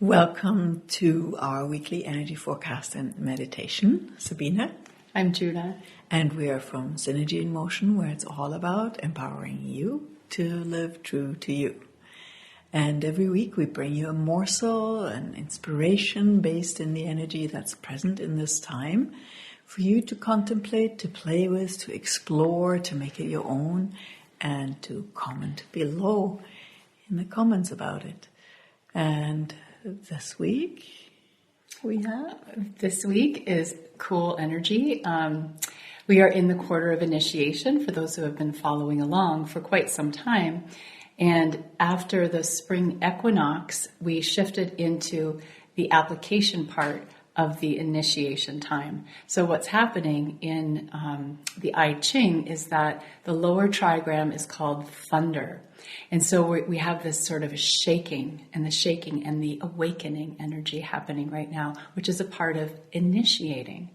Welcome to our weekly energy forecast and meditation. Sabina. I'm Judah. And we are from Synergy in Motion, where it's all about empowering you to live true to you. And every week we bring you a morsel, an inspiration based in the energy that's present in this time for you to contemplate, to play with, to explore, to make it your own, and to comment below in the comments about it. And this week is cool energy. We are in the quarter of initiation for those who have been following along for quite some time. And after the spring equinox, we shifted into the application part of the initiation time. So what's happening in the I-Ching is that the lower trigram is called thunder. And so we have this sort of a shaking and the awakening energy happening right now, which is a part of initiating.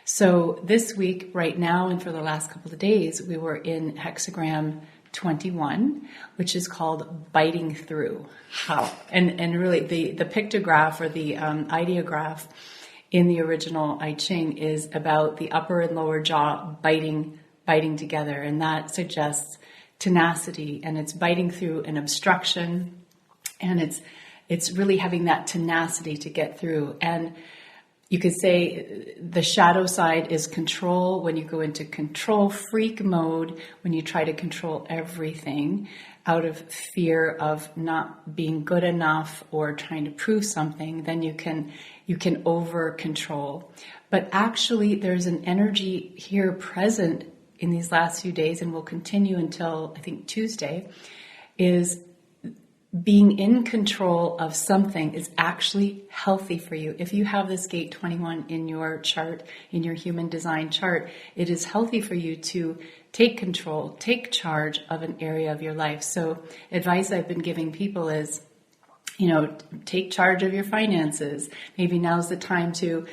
So this week, right now, and for the last couple of days, we were in Hexagram 21, which is called biting through. How? And really the pictograph or the ideograph in the original I-Ching is about the upper and lower jaw biting together, and that suggests tenacity, and it's biting through an obstruction, and it's really having that tenacity to get through. And you could say the shadow side is control, when you go into control freak mode, when you try to control everything out of fear of not being good enough or trying to prove something, then you can over control. But actually there's an energy here present in these last few days, and will continue until I think Tuesday, is being in control of something is actually healthy for you. If you have this gate 21 in your chart, in your human design chart, it is healthy for you to take control, take charge of an area of your life. So advice I've been giving people is, take charge of your finances. Maybe now's the time to,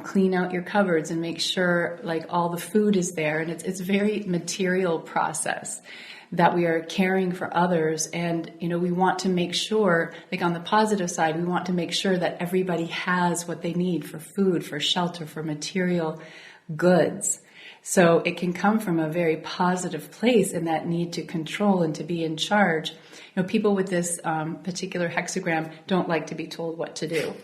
clean out your cupboards and make sure like all the food is there. And it's a very material process that we are caring for others. And, we want to make sure, like on the positive side, we want to make sure that everybody has what they need for food, for shelter, for material goods. So it can come from a very positive place in that need to control and to be in charge. People with this particular hexagram don't like to be told what to do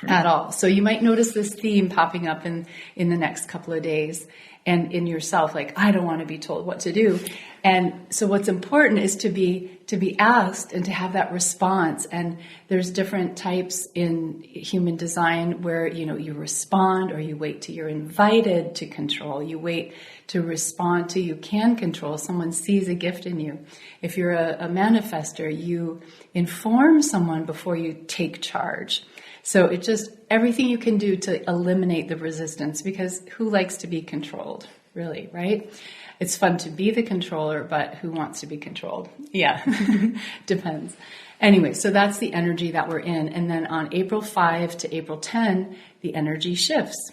at all. So you might notice this theme popping up in the next couple of days, and in yourself, like, I don't want to be told what to do. And so what's important is to be asked and to have that response. And there's different types in human design where, you respond, or you wait till you're invited to control. You wait to respond till you can control. Someone sees a gift in you. If you're a manifester, you inform someone before you take charge. So it's just everything you can do to eliminate the resistance, because who likes to be controlled, really, right? It's fun to be the controller, but who wants to be controlled? Yeah, depends. Anyway, so that's the energy that we're in. And then on April 5 to April 10, the energy shifts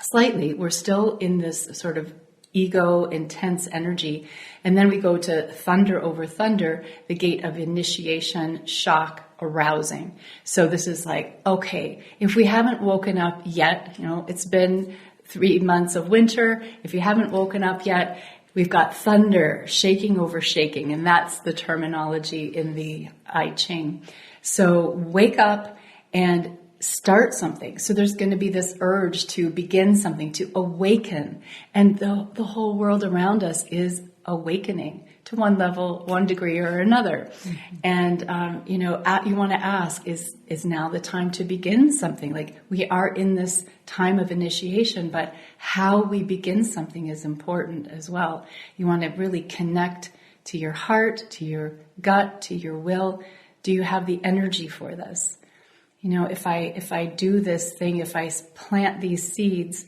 slightly. We're still in this sort of ego, intense energy. And then we go to thunder over thunder, the gate of initiation, shock, arousing. So this is like, okay, if we haven't woken up yet, it's been 3 months of winter. If you haven't woken up yet, we've got thunder, shaking over shaking. And that's the terminology in the I-Ching. So wake up and start something. So there's going to be this urge to begin something, to awaken. And the whole world around us is awakening to one level, one degree or another. Mm-hmm. And, you want to ask, is now the time to begin something? Like, we are in this time of initiation, but how we begin something is important as well. You want to really connect to your heart, to your gut, to your will. Do you have the energy for this? If I do this thing, if I plant these seeds,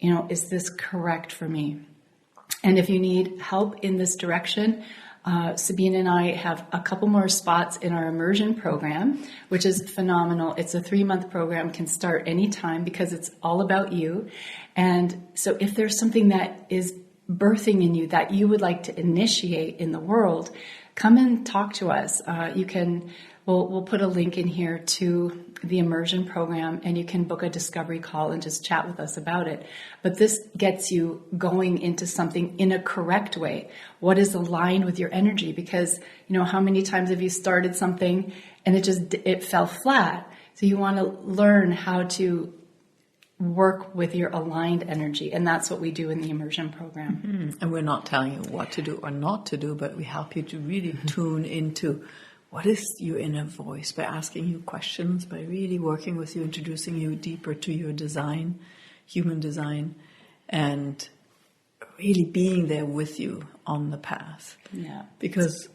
is this correct for me? And if you need help in this direction, Sabina and I have a couple more spots in our immersion program, which is phenomenal. It's a 3-month program, can start anytime because it's all about you. And so if there's something that is birthing in you that you would like to initiate in the world, come and talk to us. You can we'll put a link in here to the immersion program, and you can book a discovery call and just chat with us about it. But this gets you going into something in a correct way. What is aligned with your energy? Because, how many times have you started something and it fell flat? So you want to learn how to work with your aligned energy. And that's what we do in the immersion program. Mm-hmm. And we're not telling you what to do or not to do, but we help you to really tune into what is your inner voice by asking you questions, by really working with you, introducing you deeper to your design, human design, and really being there with you on the path. Yeah. Because,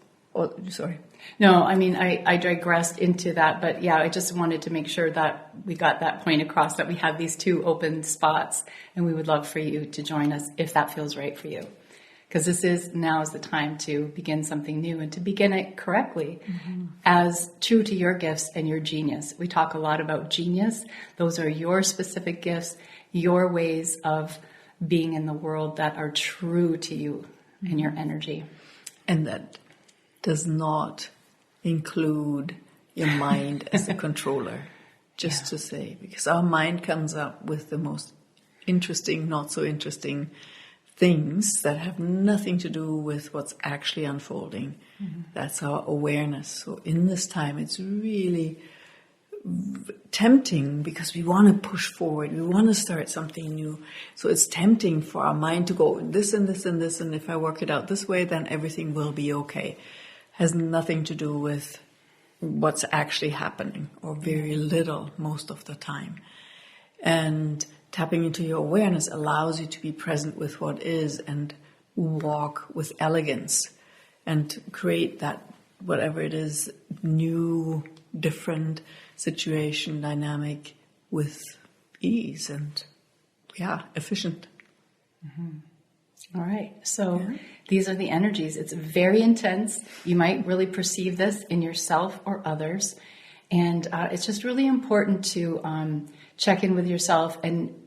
sorry. No, I digressed into that, but yeah, I just wanted to make sure that we got that point across, that we have these 2 open spots, and we would love for you to join us if that feels right for you. Because now is the time to begin something new and to begin it correctly, as true to your gifts and your genius. We talk a lot about genius. Those are your specific gifts, your ways of being in the world that are true to you and your energy. And that does not include your mind as a controller, just to say, because our mind comes up with the most interesting, not so interesting things that have nothing to do with what's actually unfolding. Mm-hmm. That's our awareness. So in this time, it's really tempting because we want to push forward. We want to start something new. So it's tempting for our mind to go this and this and this. And if I work it out this way, then everything will be okay. Has nothing to do with what's actually happening, or very little most of the time. And tapping into your awareness allows you to be present with what is and walk with elegance and create that, whatever it is, new, different situation, dynamic with ease and, efficient. Mm-hmm. All right. So these are the energies. It's very intense. You might really perceive this in yourself or others. And it's just really important to check in with yourself and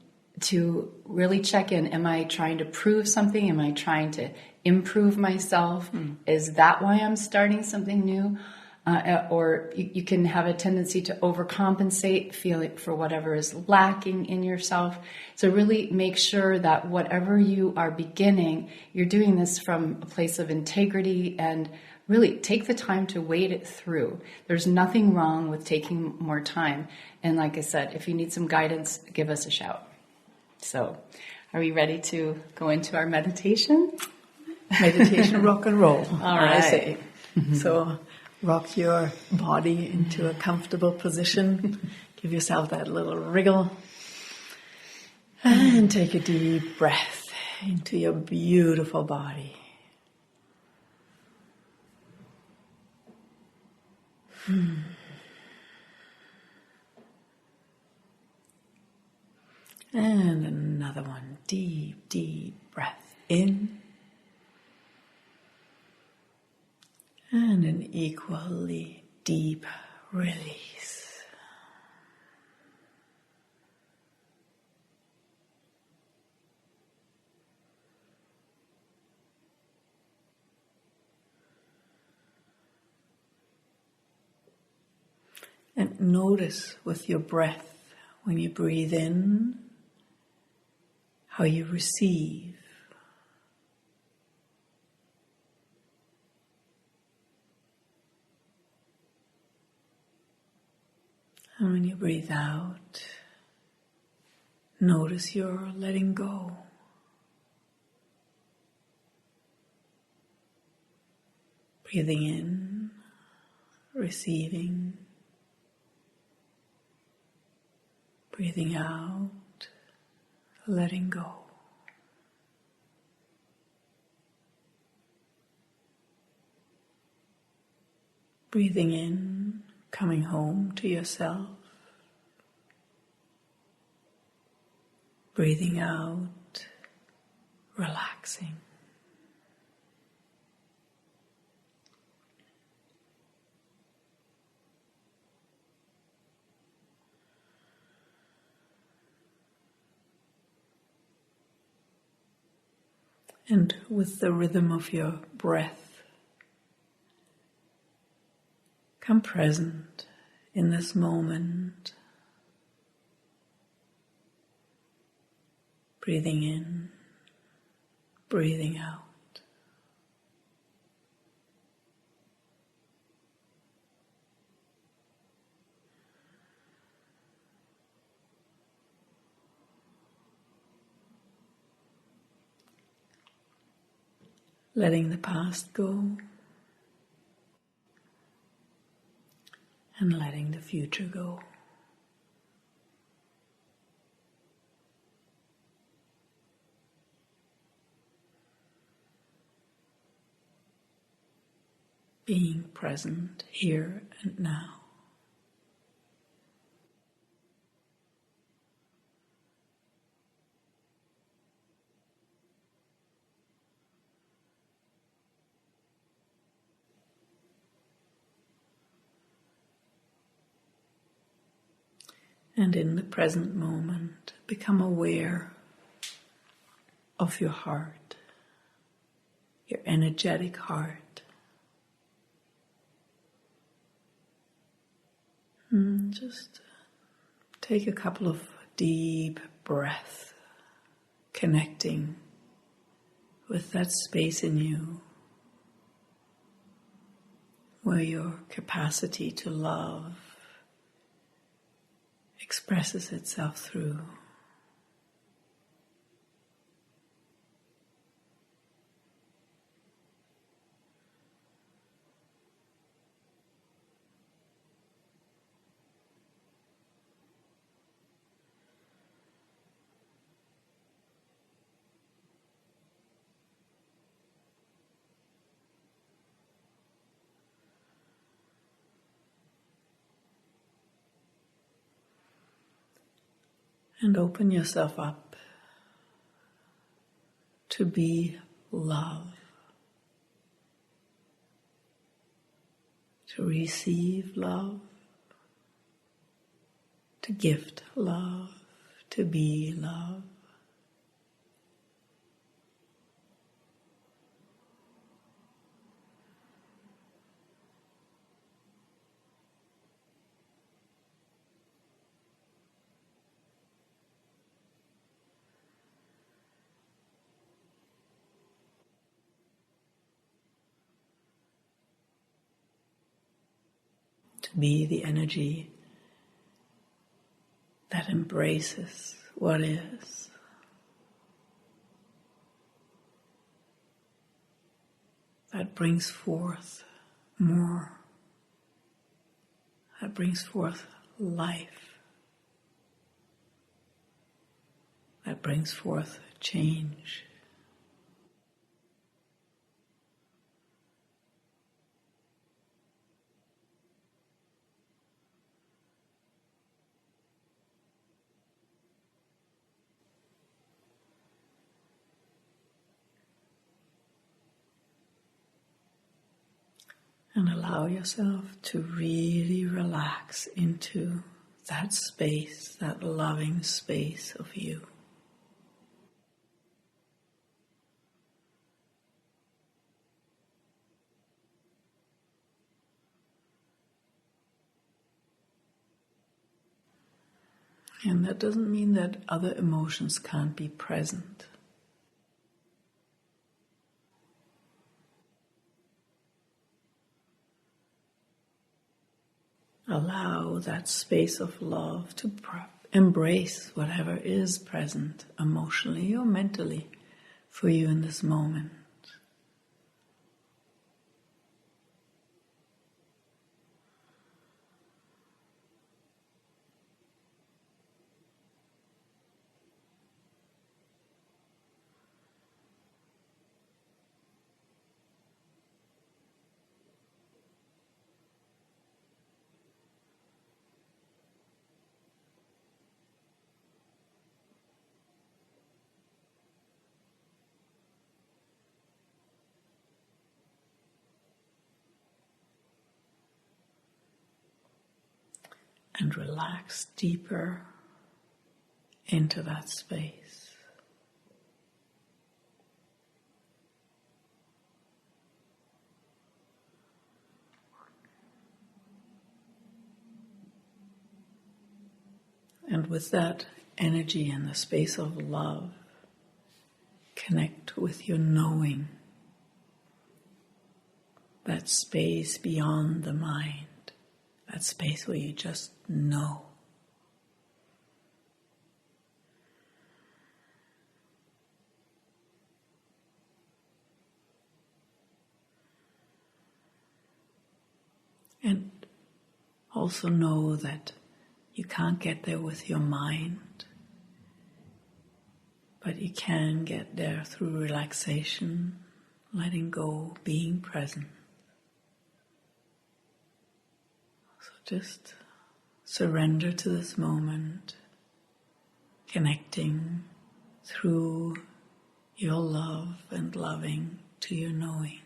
to really check in. Am I trying to prove something? Am I trying to improve myself? Is that why I'm starting something new? Or you can have a tendency to overcompensate, feeling for whatever is lacking in yourself. So really make sure that whatever you are beginning, you're doing this from a place of integrity, and really take the time to wait it through. There's nothing wrong with taking more time. And like I said, if you need some guidance, give us a shout. So are we ready to go into our meditation? Meditation, rock and roll. All right. I say. So rock your body into a comfortable position. Give yourself that little wriggle. And take a deep breath into your beautiful body. And another one. Deep, deep breath in. And an equally deep release. And notice with your breath, when you breathe in, how you receive. And when you breathe out, notice you're letting go. Breathing in, receiving. Breathing out, letting go. Breathing in, coming home to yourself. Breathing out, relaxing. And with the rhythm of your breath, Become present in this moment. Breathing in, breathing out. Letting the past go and letting the future go. Being present here and now. And in the present moment, become aware of your heart, your energetic heart. Just take a couple of deep breaths, connecting with that space in you where your capacity to love expresses itself through. And open yourself up to be love, to receive love, to gift love, to be love. To be the energy that embraces what is. That brings forth more. That brings forth life. That brings forth change. And allow yourself to really relax into that space, that loving space of you. And that doesn't mean that other emotions can't be present. Allow that space of love to embrace whatever is present emotionally or mentally for you in this moment. And relax deeper into that space. And with that energy and the space of love, connect with your knowing, that space beyond the mind, that space where you just know. And also know that you can't get there with your mind, but you can get there through relaxation, letting go, being present. So just surrender to this moment, connecting through your love and loving to your knowing.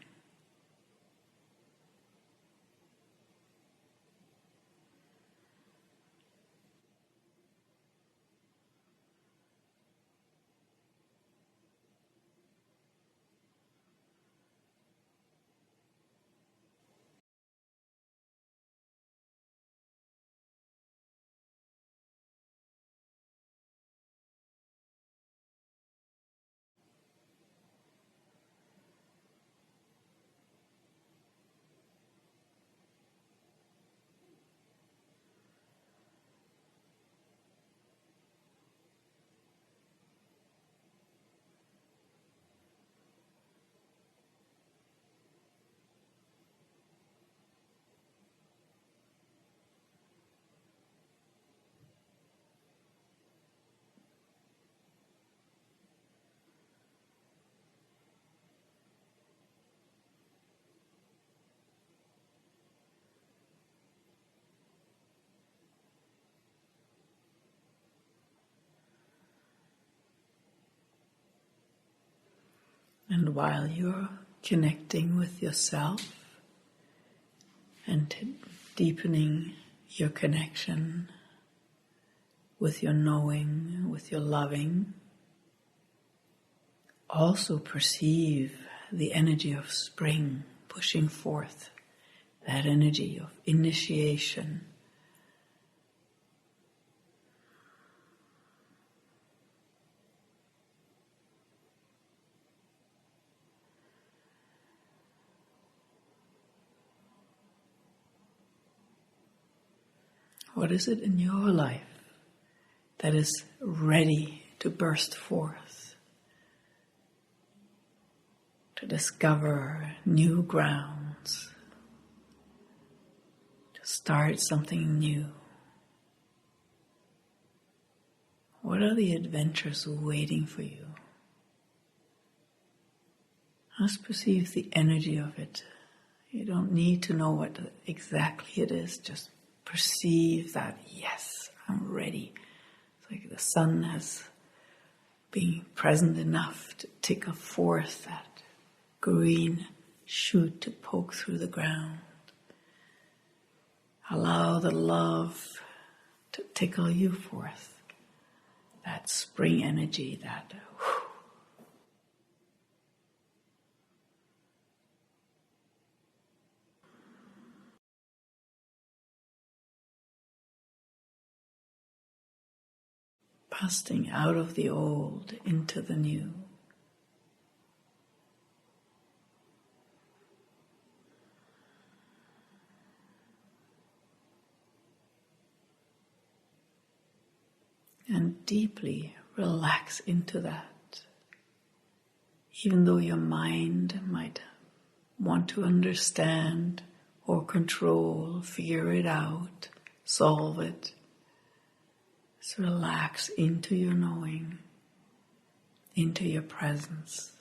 And while you're connecting with yourself and deepening your connection with your knowing, with your loving, also perceive the energy of spring pushing forth, that energy of initiation. What is it in your life that is ready to burst forth, to discover new grounds, to start something new? What are the adventures waiting for you? Just perceive the energy of it. You don't need to know what exactly it is, just perceive that, yes, I'm ready. It's like the sun has been present enough to tickle forth that green shoot to poke through the ground. Allow the love to tickle you forth, that spring energy, that busting out of the old into the new. And deeply relax into that. Even though your mind might want to understand or control, figure it out, solve it, just relax into your knowing, into your presence.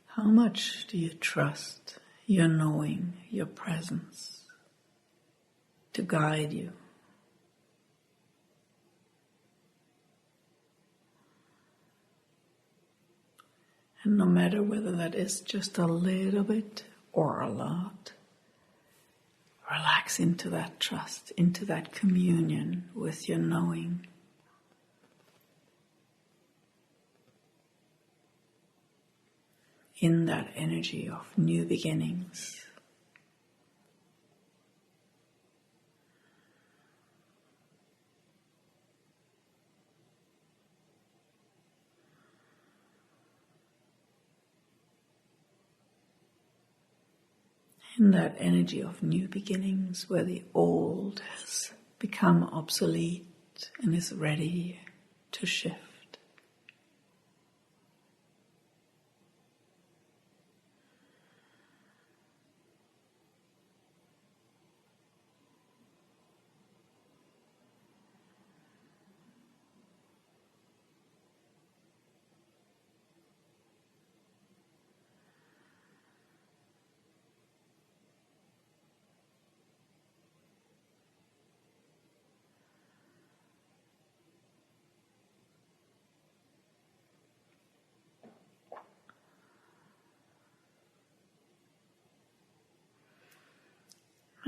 How much do you trust your knowing, your presence to guide you? And no matter whether that is just a little bit or a lot, relax into that trust, into that communion with your knowing. In that energy of new beginnings. In that energy of new beginnings where the old has become obsolete and is ready to shift.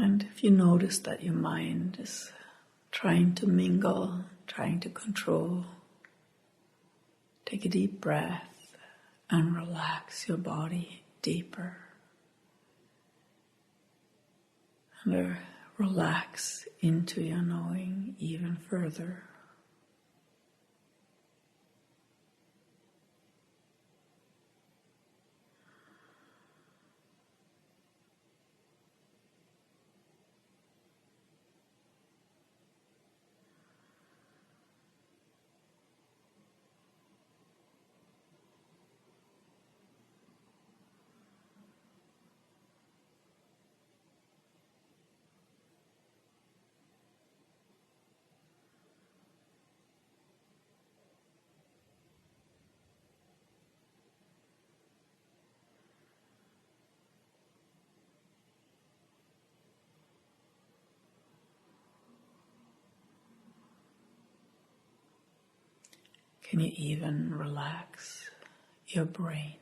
And if you notice that your mind is trying to mingle, trying to control, take a deep breath and relax your body deeper. And relax into your knowing even further. Can you even relax your brain?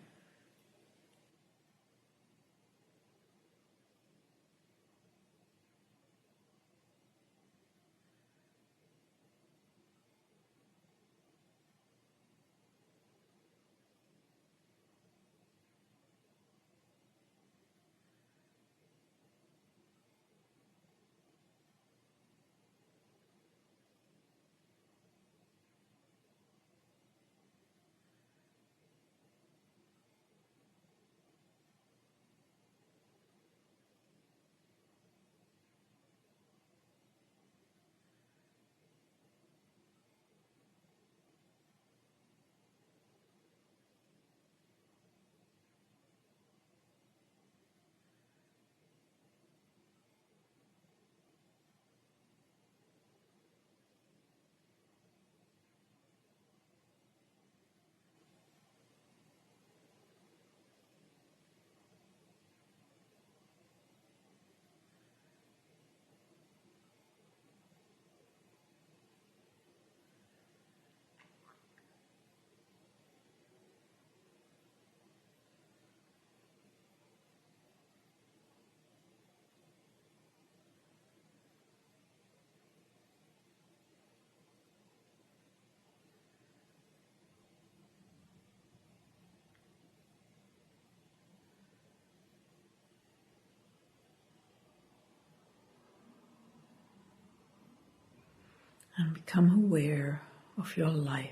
And become aware of your life.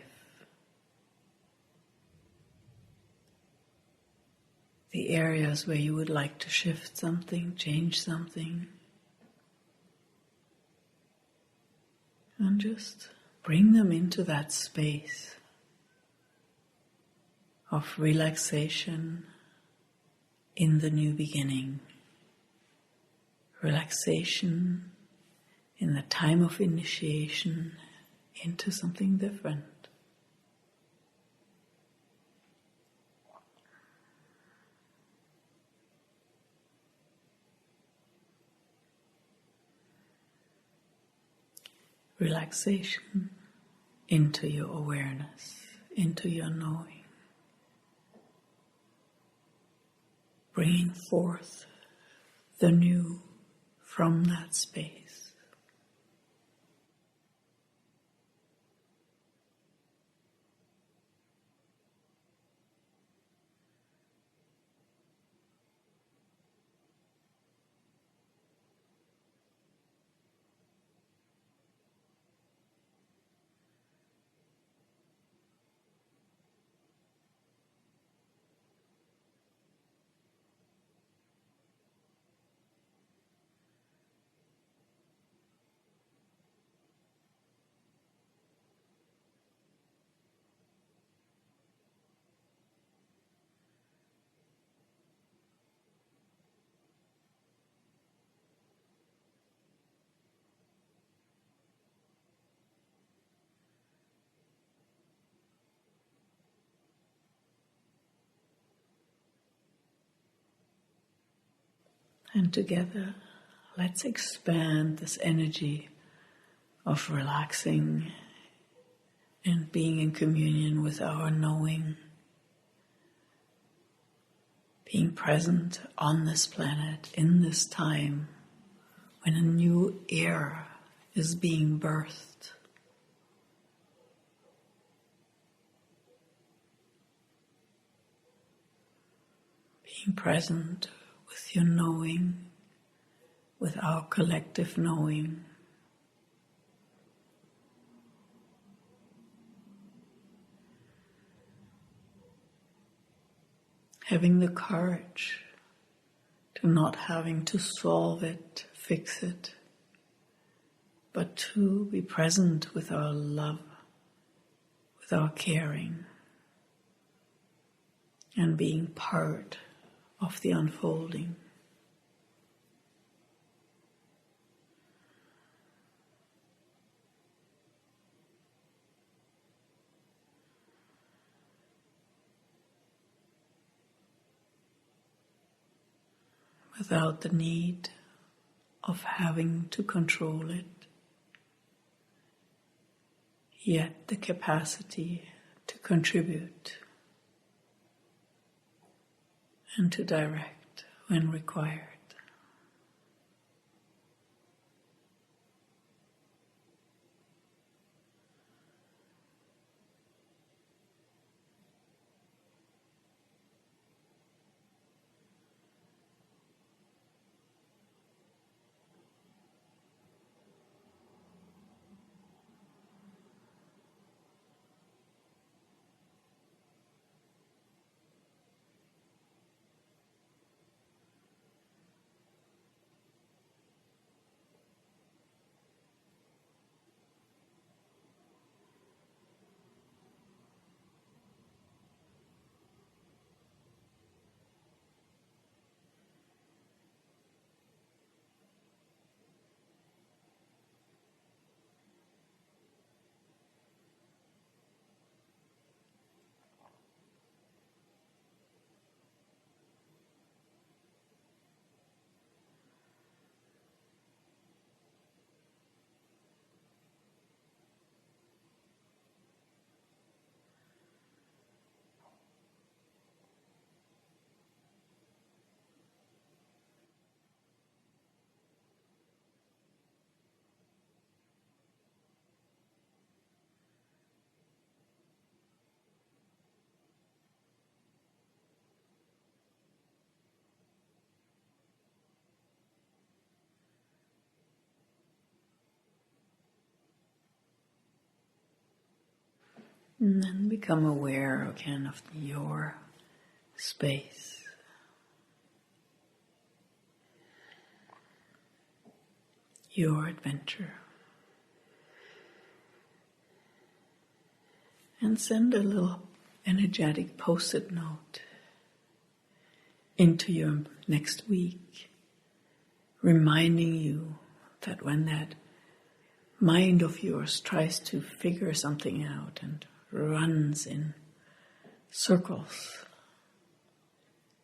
The areas where you would like to shift something, change something. And just bring them into that space of relaxation in the new beginning. Relaxation in the time of initiation into something different. Relaxation into your awareness, into your knowing. bringing forth the new from that space. And together, let's expand this energy of relaxing and being in communion with our knowing, being present on this planet in this time when a new era is being birthed. Being present with your knowing, with our collective knowing. Having the courage to not having to solve it, fix it, but to be present with our love, with our caring, and being part of the unfolding. Without the need of having to control it, yet the capacity to contribute and to direct when required. And then become aware again of your space. Your adventure. And send a little energetic post-it note into your next week, reminding you that when that mind of yours tries to figure something out and runs in circles,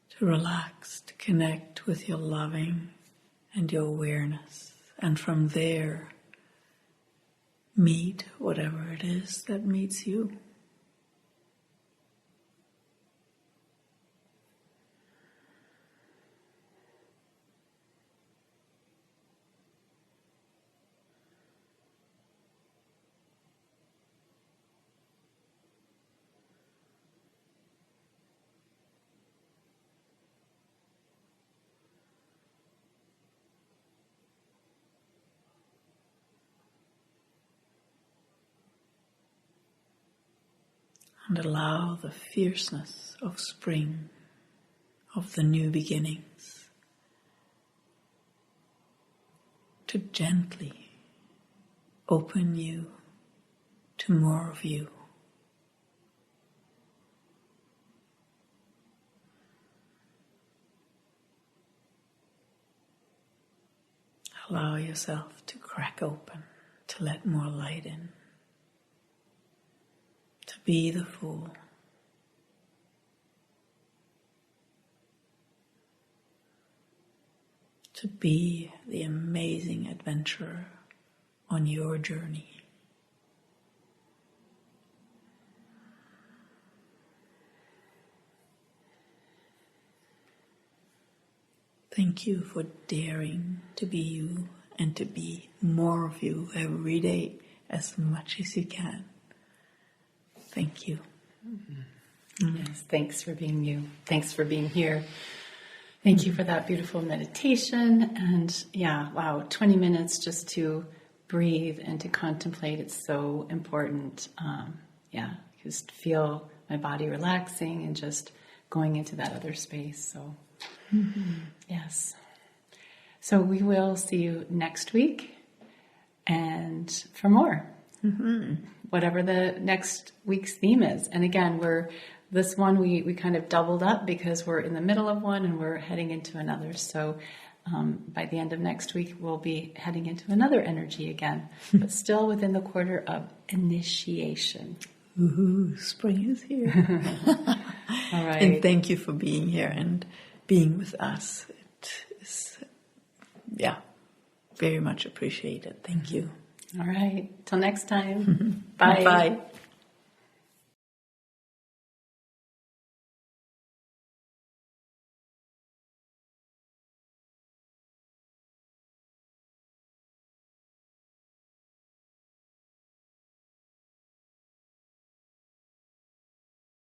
to relax, to connect with your loving and your awareness, and from there meet whatever it is that meets you. And allow the fierceness of spring, of the new beginnings, to gently open you to more of you. Allow yourself to crack open, to let more light in, to be the Fool. To be the amazing adventurer on your journey. Thank you for daring to be you and to be more of you every day as much as you can. Thank you. Yes, thanks for being you. Thanks for being here. Thank you for that beautiful meditation. And yeah, wow, 20 minutes just to breathe and to contemplate. It's so important. Just feel my body relaxing and just going into that other space. So, yes. So we will see you next week and for more. Whatever the next week's theme is. And again, this one we kind of doubled up because we're in the middle of one and we're heading into another. So by the end of next week, we'll be heading into another energy again, but still within the quarter of initiation. Ooh, spring is here. All right. And thank you for being here and being with us. It is, very much appreciated. Thank you. All right. Till next time. Bye. Bye.